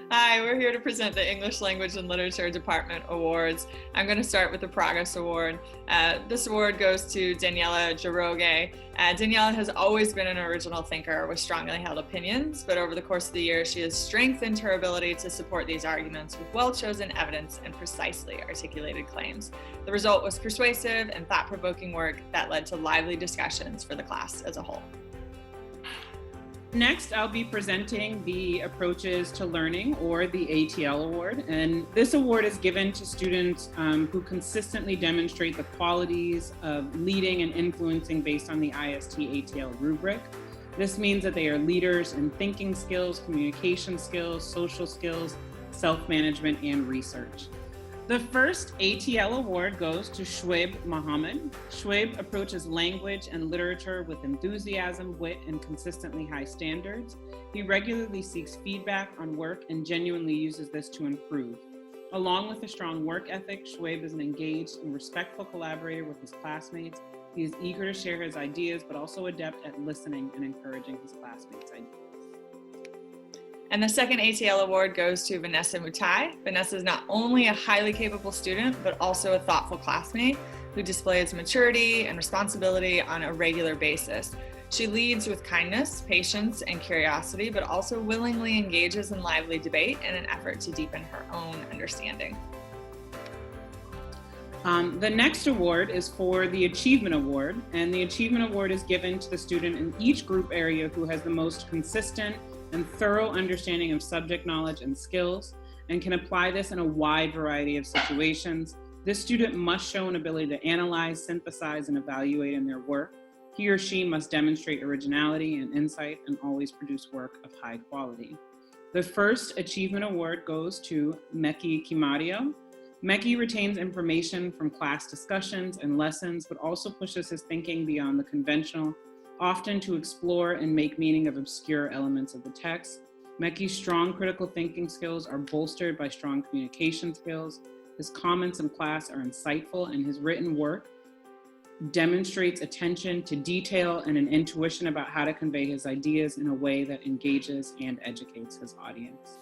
Hi, we're here to present the English Language and Literature Department Awards. I'm going to start with the Progress Award. This award goes to Daniela Jaroge. Daniela has always been an original thinker with strongly held opinions, but over the course of the year, she has strengthened her ability to support these arguments with well-chosen evidence and precisely articulated claims. The result was persuasive and thought-provoking work that led to lively discussions for the class as a whole. Next, I'll be presenting the Approaches to Learning, or the ATL Award. And this award is given to students who consistently demonstrate the qualities of leading and influencing based on the IST-ATL rubric. This means that they are leaders in thinking skills, communication skills, social skills, self-management, and research. The first ATL award goes to Shoaib Mohammed. Shoaib approaches language and literature with enthusiasm, wit, and consistently high standards. He regularly seeks feedback on work and genuinely uses this to improve. Along with a strong work ethic, Shoaib is an engaged and respectful collaborator with his classmates. He is eager to share his ideas, but also adept at listening and encouraging his classmates' ideas. And the second ATL award goes to Vanessa Mutai. Vanessa is not only a highly capable student, but also a thoughtful classmate who displays maturity and responsibility on a regular basis. She leads with kindness, patience, and curiosity, but also willingly engages in lively debate in an effort to deepen her own understanding. The next award is for the Achievement Award, and the Achievement Award is given to the student in each group area who has the most consistent and thorough understanding of subject knowledge and skills, and can apply this in a wide variety of situations. This student must show an ability to analyze, synthesize, and evaluate in their work. He or she must demonstrate originality and insight and always produce work of high quality. The first Achievement Award goes to Meki Kimario. Meki retains information from class discussions and lessons, but also pushes his thinking beyond the conventional, often to explore and make meaning of obscure elements of the text. Meki's strong critical thinking skills are bolstered by strong communication skills. His comments in class are insightful, and his written work demonstrates attention to detail and an intuition about how to convey his ideas in a way that engages and educates his audience.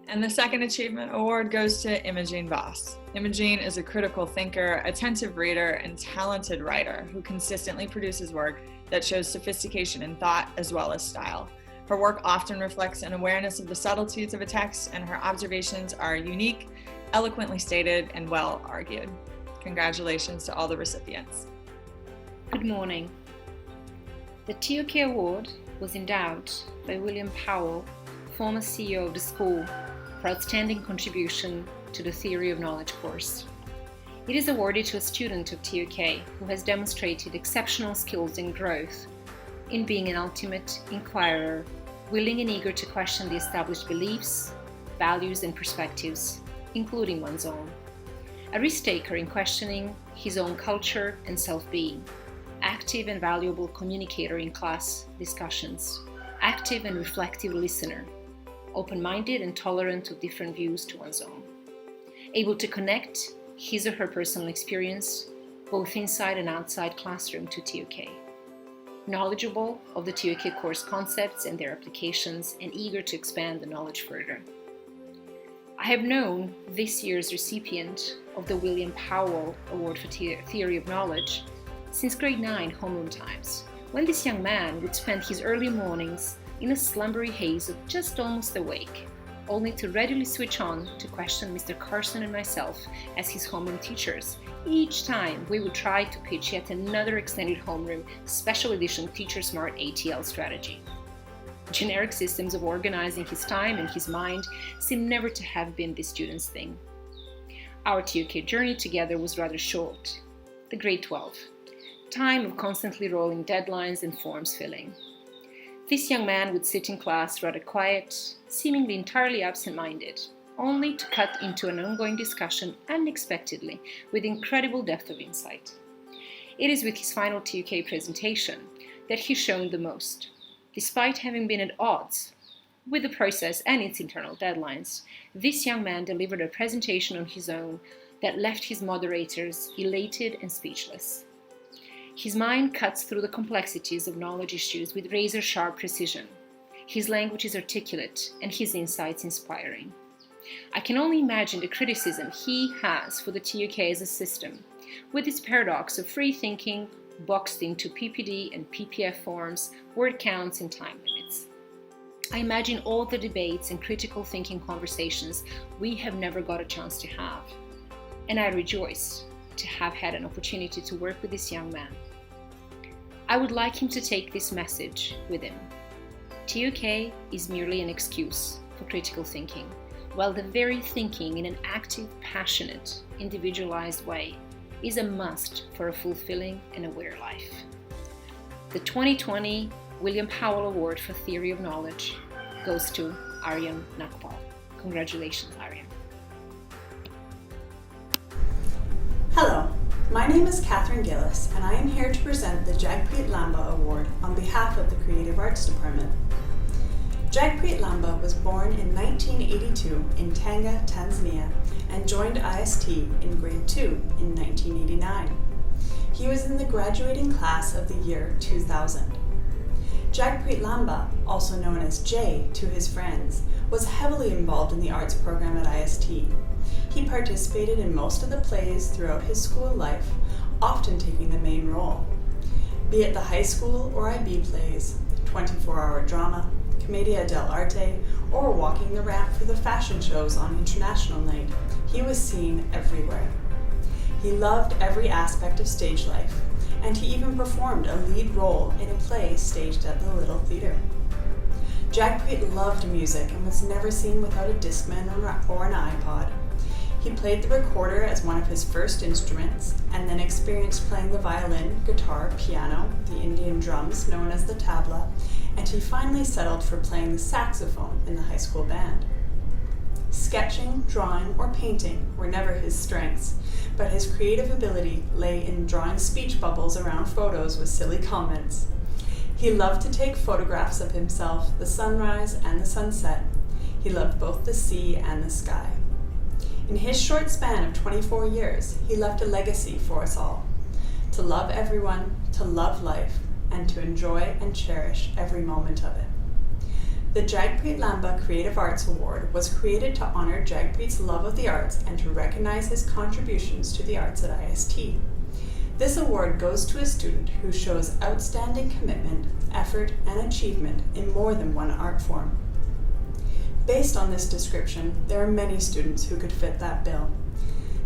And the second Achievement Award goes to Imogene Voss. Imogene is a critical thinker, attentive reader, and talented writer who consistently produces work that shows sophistication in thought as well as style. Her work often reflects an awareness of the subtleties of a text, and her observations are unique, eloquently stated, and well argued. Congratulations to all the recipients. Good morning. The TOK Award was endowed by William Powell, former CEO of the school, for outstanding contribution to the Theory of Knowledge course. It is awarded to a student of TOK who has demonstrated exceptional skills and growth in being an ultimate inquirer, willing and eager to question the established beliefs, values, and perspectives, including one's own. A risk-taker in questioning his own culture and self-being, active and valuable communicator in class discussions, active and reflective listener, open-minded and tolerant of different views to one's own, able to connect his or her personal experience, both inside and outside classroom, to TOK, knowledgeable of the TOK course concepts and their applications, and eager to expand the knowledge further. I have known this year's recipient of the William Powell Award for Theory of Knowledge since grade 9 homeroom times, when this young man would spend his early mornings in a slumbery haze of just almost awake, only to readily switch on to question Mr. Carson and myself as his homeroom teachers each time we would try to pitch yet another extended homeroom special edition Teacher Smart ATL strategy. Generic systems of organizing his time and his mind seem never to have been this student's thing. Our TOK journey together was rather short, the grade 12, time of constantly rolling deadlines and forms filling. This young man would sit in class rather quiet, seemingly entirely absent-minded, only to cut into an ongoing discussion unexpectedly with incredible depth of insight. It is with his final TOK presentation that he shone the most. Despite having been at odds with the process and its internal deadlines, this young man delivered a presentation on his own that left his moderators elated and speechless. His mind cuts through the complexities of knowledge issues with razor-sharp precision. His language is articulate and his insights inspiring. I can only imagine the criticism he has for the TUK as a system, with its paradox of free thinking boxed into PPD and PPF forms, word counts and time limits. I imagine all the debates and critical thinking conversations we have never got a chance to have. And I rejoice to have had an opportunity to work with this young man. I would like him to take this message with him. TUK is merely an excuse for critical thinking, while the very thinking in an active, passionate, individualized way is a must for a fulfilling and aware life. The 2020 William Powell Award for Theory of Knowledge goes to Aryan Nakpal. Congratulations, Aryan. Hello, my name is Catherine Gillis, and I am here to present the Jagpreet Lamba Award on behalf of the Creative Arts Department. Jagpreet Lamba was born in 1982 in Tanga, Tanzania, and joined IST in grade 2 in 1989. He was in the graduating class of the year 2000. Jagpreet Lamba, also known as Jay to his friends, was heavily involved in the arts program at IST. He participated in most of the plays throughout his school life, often taking the main role. Be it the high school or IB plays, 24-hour drama, Commedia dell'arte, or walking the ramp for the fashion shows on International Night, he was seen everywhere. He loved every aspect of stage life, and he even performed a lead role in a play staged at the Little Theatre. Jagpreet loved music and was never seen without a Discman or an iPod. He played the recorder as one of his first instruments, and then experienced playing the violin, guitar, piano, the Indian drums known as the tabla, and he finally settled for playing the saxophone in the high school band. Sketching, drawing, or painting were never his strengths, but his creative ability lay in drawing speech bubbles around photos with silly comments. He loved to take photographs of himself, the sunrise and the sunset. He loved both the sea and the sky. In his short span of 24 years, he left a legacy for us all: to love everyone, to love life, and to enjoy and cherish every moment of it. The Jagpreet Lamba Creative Arts Award was created to honor Jagpreet's love of the arts and to recognize his contributions to the arts at IST. This award goes to a student who shows outstanding commitment, effort, and achievement in more than one art form. Based on this description, there are many students who could fit that bill.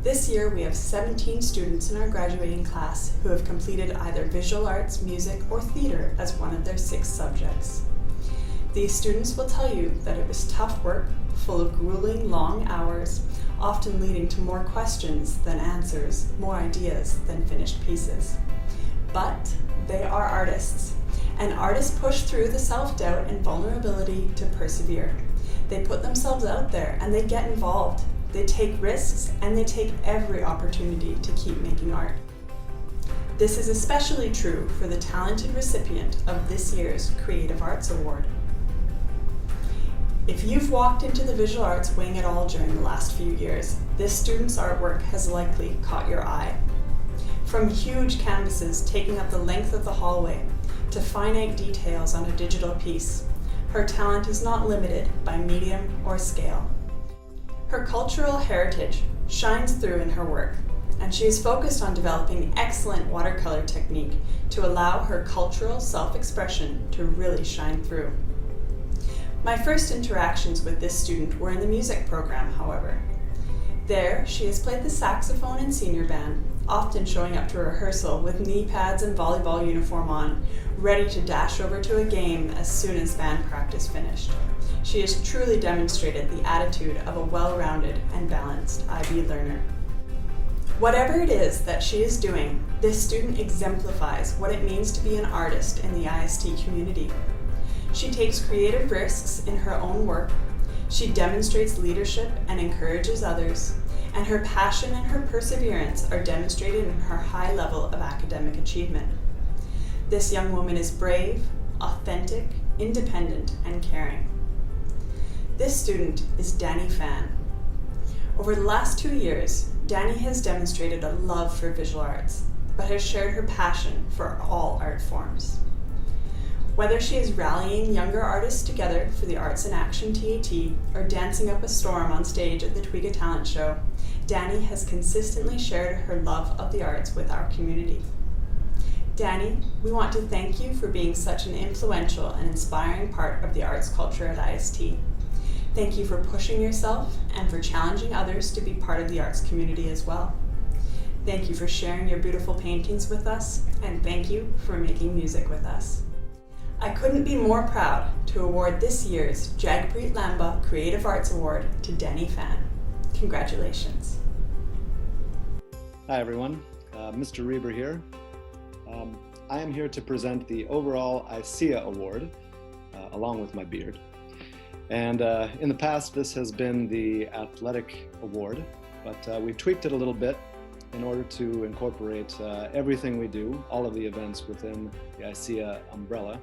This year we have 17 students in our graduating class who have completed either visual arts, music, or theater as one of their 6 subjects. These students will tell you that it was tough work, full of grueling, long hours, often leading to more questions than answers, more ideas than finished pieces. But they are artists, and artists push through the self-doubt and vulnerability to persevere. They put themselves out there and they get involved. They take risks and they take every opportunity to keep making art. This is especially true for the talented recipient of this year's Creative Arts Award. If you've walked into the visual arts wing at all during the last few years, this student's artwork has likely caught your eye. From huge canvases taking up the length of the hallway to finite details on a digital piece, her talent is not limited by medium or scale. Her cultural heritage shines through in her work, and she is focused on developing excellent watercolor technique to allow her cultural self-expression to really shine through. My first interactions with this student were in the music program, however. There, she has played the saxophone in senior band, often showing up to rehearsal with knee pads and volleyball uniform on, ready to dash over to a game as soon as band practice finished. She has truly demonstrated the attitude of a well-rounded and balanced IB learner. Whatever it is that she is doing, this student exemplifies what it means to be an artist in the IST community. She takes creative risks in her own work, she demonstrates leadership and encourages others, and her passion and her perseverance are demonstrated in her high level of academic achievement. This young woman is brave, authentic, independent, and caring. This student is Danny Fan. Over the last 2 years, Danny has demonstrated a love for visual arts, but has shared her passion for all art forms. Whether she is rallying younger artists together for the Arts in Action TAT or dancing up a storm on stage at the Twiga Talent Show, Dani has consistently shared her love of the arts with our community. Dani, we want to thank you for being such an influential and inspiring part of the arts culture at IST. Thank you for pushing yourself and for challenging others to be part of the arts community as well. Thank you for sharing your beautiful paintings with us, and thank you for making music with us. I couldn't be more proud to award this year's Jagpreet Lamba Creative Arts Award to Dani Fan. Congratulations. Hi everyone, Mr. Reber here. I am here to present the overall ISSEA Award, along with my beard. And in the past, this has been the Athletic Award, but we've tweaked it a little bit in order to incorporate everything we do, all of the events within the ISSEA umbrella,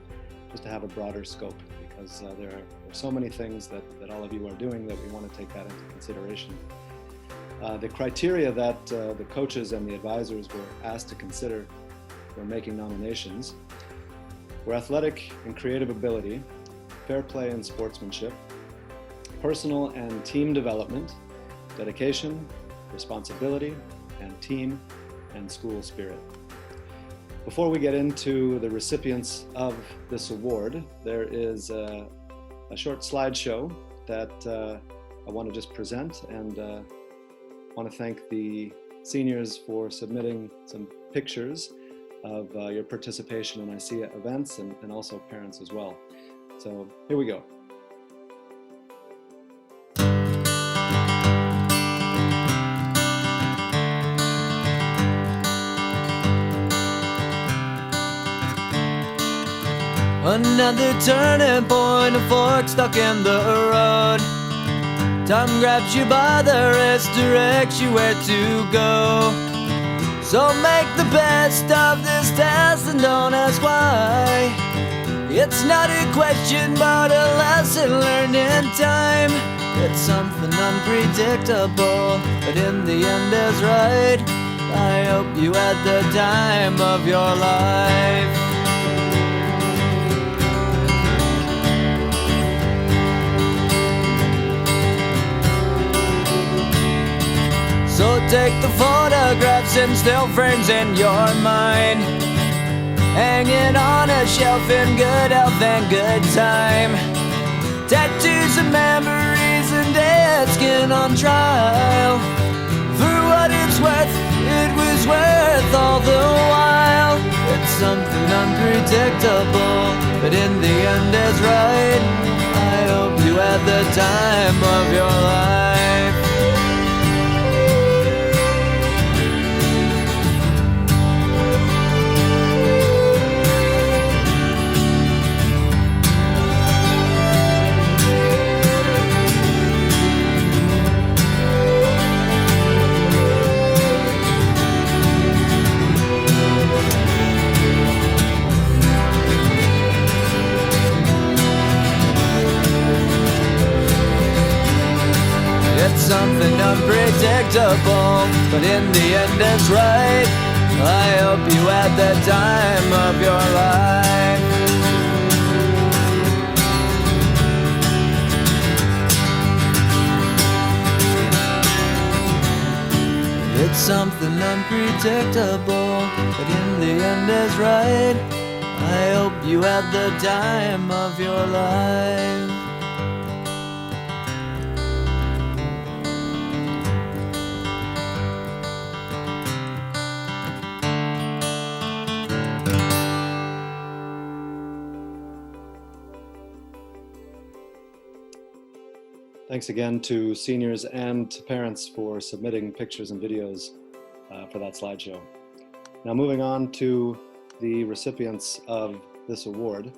just to have a broader scope, because there are so many things that all of you are doing that we want to take that into consideration. The criteria that the coaches and the advisors were asked to consider for making nominations were athletic and creative ability, fair play and sportsmanship, personal and team development, dedication, responsibility, and team and school spirit. Before we get into the recipients of this award, there is a short slideshow that I want to just present, and want to thank the seniors for submitting some pictures of your participation in ISSEA events, and also parents as well. So here we go. Another turning point, a fork stuck in the road. Time grabs you by the wrist, directs you where to go. So make the best of this test and don't ask why. It's not a question but a lesson learned in time. It's something unpredictable, but in the end is right. I hope you had the time of your life. So take the photographs and still frames in your mind, hanging on a shelf in good health and good time. Tattoos and memories and dead skin on trial. For what it's worth, it was worth all the while. It's something unpredictable, but in the end is right. I hope you had the time of your life. Something unpredictable, but in the end it's right. I hope you had the time of your life. It's something unpredictable, but in the end is right. I hope you had the time of your life. Thanks again to seniors and to parents for submitting pictures and videos for that slideshow. Now moving on to the recipients of this award.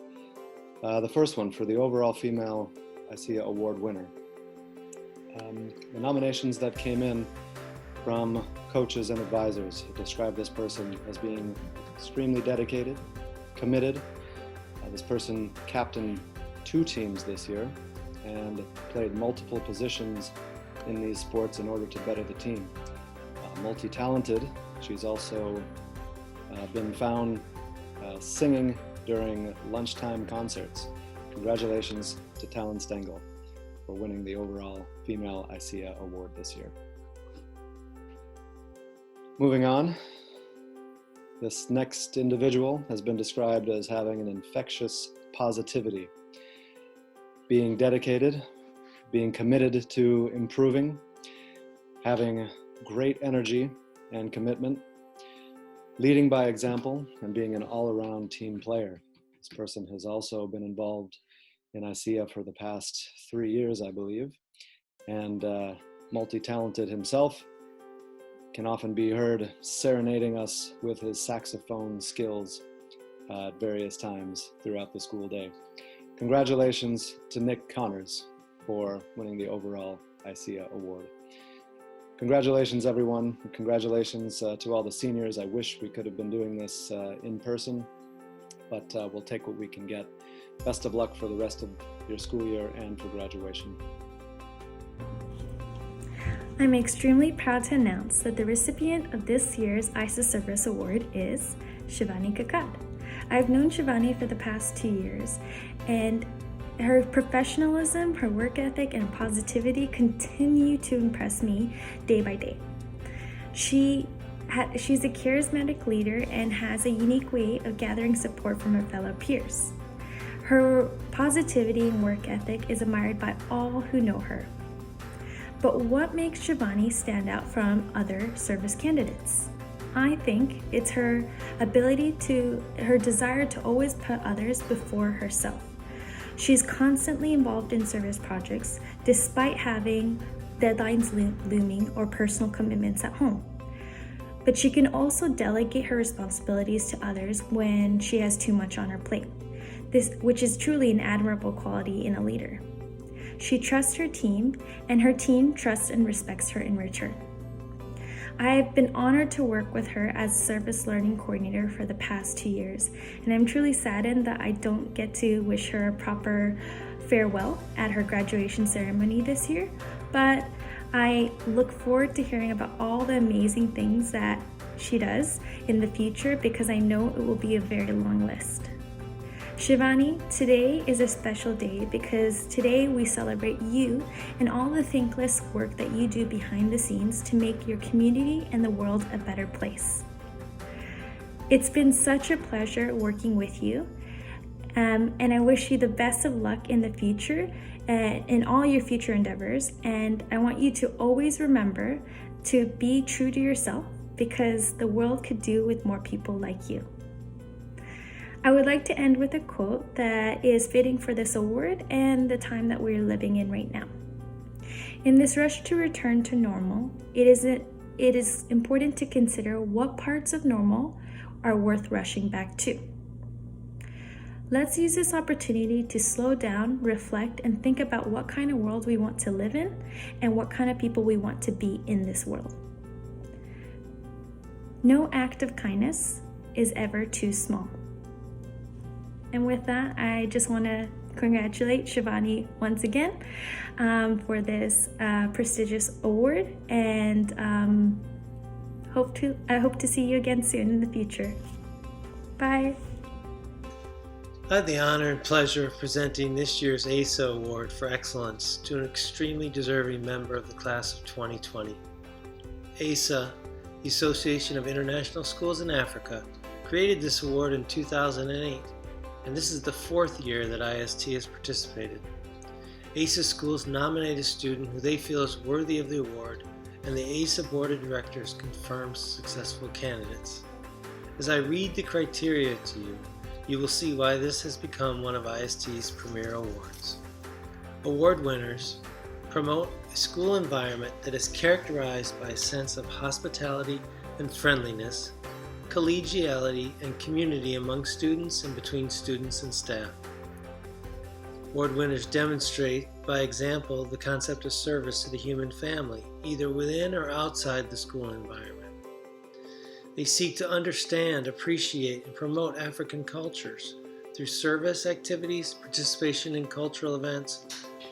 The first one for the overall female ISSEA award winner. The nominations that came in from coaches and advisors describe this person as being extremely dedicated, committed. This person captained 2 teams this year and played multiple positions in these sports in order to better the team. Multi-talented, she's also been found singing during lunchtime concerts. Congratulations to Talon Stengel for winning the overall Female ISSEA Award this year. Moving on, this next individual has been described as having an infectious positivity, being dedicated, being committed to improving, having great energy and commitment, leading by example, and being an all-around team player. This person has also been involved in ISSEA for the past 3 years, I believe, and multi-talented himself, can often be heard serenading us with his saxophone skills at various times throughout the school day. Congratulations to Nick Connors for winning the overall ISSEA Award. Congratulations, everyone. Congratulations to all the seniors. I wish we could have been doing this in person, but we'll take what we can get. Best of luck for the rest of your school year and for graduation. I'm extremely proud to announce that the recipient of this year's Isosurface Award is Shivani Kakad. I've known Shivani for the past 2 years, and her professionalism, her work ethic, and positivity continue to impress me day by day. She's a charismatic leader and has a unique way of gathering support from her fellow peers. Her positivity and work ethic is admired by all who know her. But what makes Shivani stand out from other service candidates? I think it's her her desire to always put others before herself. She's constantly involved in service projects despite having deadlines looming or personal commitments at home. But she can also delegate her responsibilities to others when she has too much on her plate, which is truly an admirable quality in a leader. She trusts her team, and her team trusts and respects her in return. I have been honored to work with her as Service Learning Coordinator for the past 2 years, and I'm truly saddened that I don't get to wish her a proper farewell at her graduation ceremony this year, but I look forward to hearing about all the amazing things that she does in the future, because I know it will be a very long list. Shivani, today is a special day because today we celebrate you and all the thankless work that you do behind the scenes to make your community and the world a better place. It's been such a pleasure working with you, and I wish you the best of luck in the future in all your future endeavors, and I want you to always remember to be true to yourself, because the world could do with more people like you. I would like to end with a quote that is fitting for this award and the time that we're living in right now. In this rush to return to normal, it is important to consider what parts of normal are worth rushing back to. Let's use this opportunity to slow down, reflect, and think about what kind of world we want to live in and what kind of people we want to be in this world. No act of kindness is ever too small. And with that, I just want to congratulate Shivani once again for this prestigious award, and I hope to see you again soon in the future. Bye. I had the honor and pleasure of presenting this year's AISA Award for Excellence to an extremely deserving member of the class of 2020. AISA, the Association of International Schools in Africa, created this award in 2008. And this is the 4th year that IST has participated. AISA schools nominate a student who they feel is worthy of the award, and the AISA Board of Directors confirms successful candidates. As I read the criteria to you, you will see why this has become one of IST's premier awards. Award winners promote a school environment that is characterized by a sense of hospitality and friendliness, collegiality, and community among students and between students and staff. Award winners demonstrate, by example, the concept of service to the human family, either within or outside the school environment. They seek to understand, appreciate, and promote African cultures through service activities, participation in cultural events,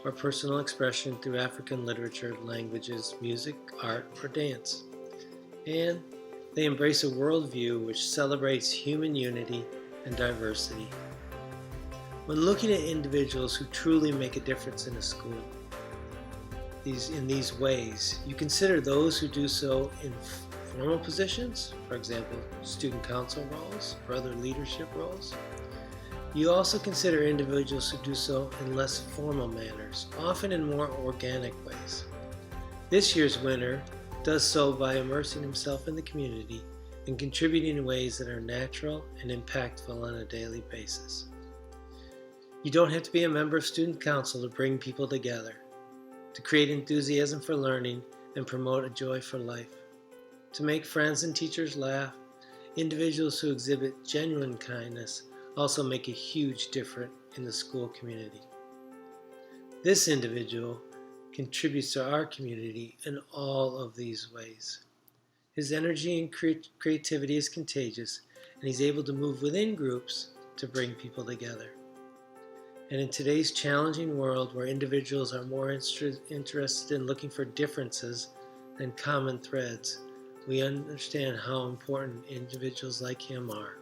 or personal expression through African literature, languages, music, art, or dance. And they embrace a worldview which celebrates human unity and diversity. When looking at individuals who truly make a difference in a school, in these ways, you consider those who do so in formal positions, for example, student council roles or other leadership roles. You also consider individuals who do so in less formal manners, often in more organic ways. This year's winner does so by immersing himself in the community and contributing in ways that are natural and impactful on a daily basis. You don't have to be a member of student council to bring people together, to create enthusiasm for learning and promote a joy for life, to make friends and teachers laugh. Individuals who exhibit genuine kindness also make a huge difference in the school community. This individual contributes to our community in all of these ways. His energy and creativity is contagious, and he's able to move within groups to bring people together. And in today's challenging world where individuals are more interested in looking for differences than common threads, we understand how important individuals like him are.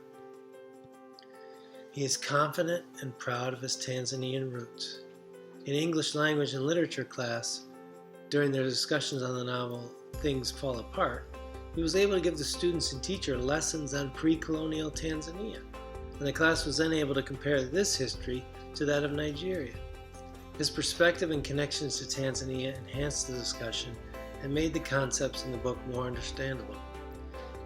He is confident and proud of his Tanzanian roots. In English language and literature class, during their discussions on the novel Things Fall Apart, he was able to give the students and teacher lessons on pre-colonial Tanzania, and the class was then able to compare this history to that of Nigeria. His perspective and connections to Tanzania enhanced the discussion and made the concepts in the book more understandable.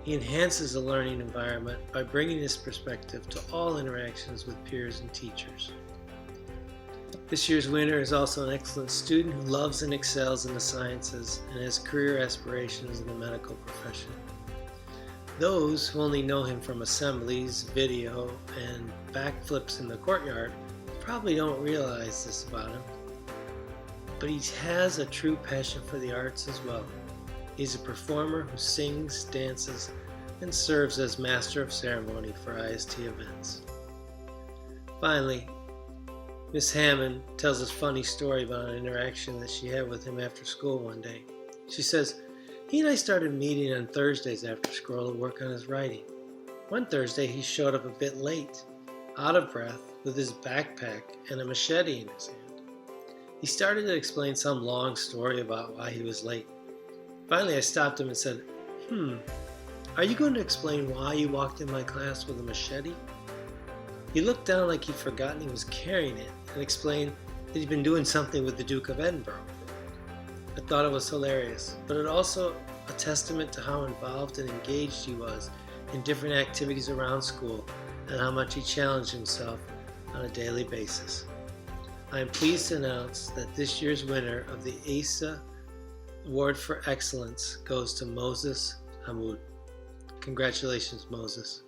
He enhances the learning environment by bringing his perspective to all interactions with peers and teachers. This year's winner is also an excellent student who loves and excels in the sciences and has career aspirations in the medical profession. Those who only know him from assemblies, video, and backflips in the courtyard probably don't realize this about him. But he has a true passion for the arts as well. He's a performer who sings, dances, and serves as master of ceremony for ISSEA events. Finally, Miss Hammond tells us a funny story about an interaction that she had with him after school one day. She says, he and I started meeting on Thursdays after school to work on his writing. One Thursday he showed up a bit late, out of breath, with his backpack and a machete in his hand. He started to explain some long story about why he was late. Finally I stopped him and said, are you going to explain why you walked in my class with a machete? He looked down like he'd forgotten he was carrying it and explained that he'd been doing something with the Duke of Edinburgh. I thought it was hilarious, but it also a testament to how involved and engaged he was in different activities around school and how much he challenged himself on a daily basis. I am pleased to announce that this year's winner of the AISA Award for Excellence goes to Moses Hamoud. Congratulations, Moses.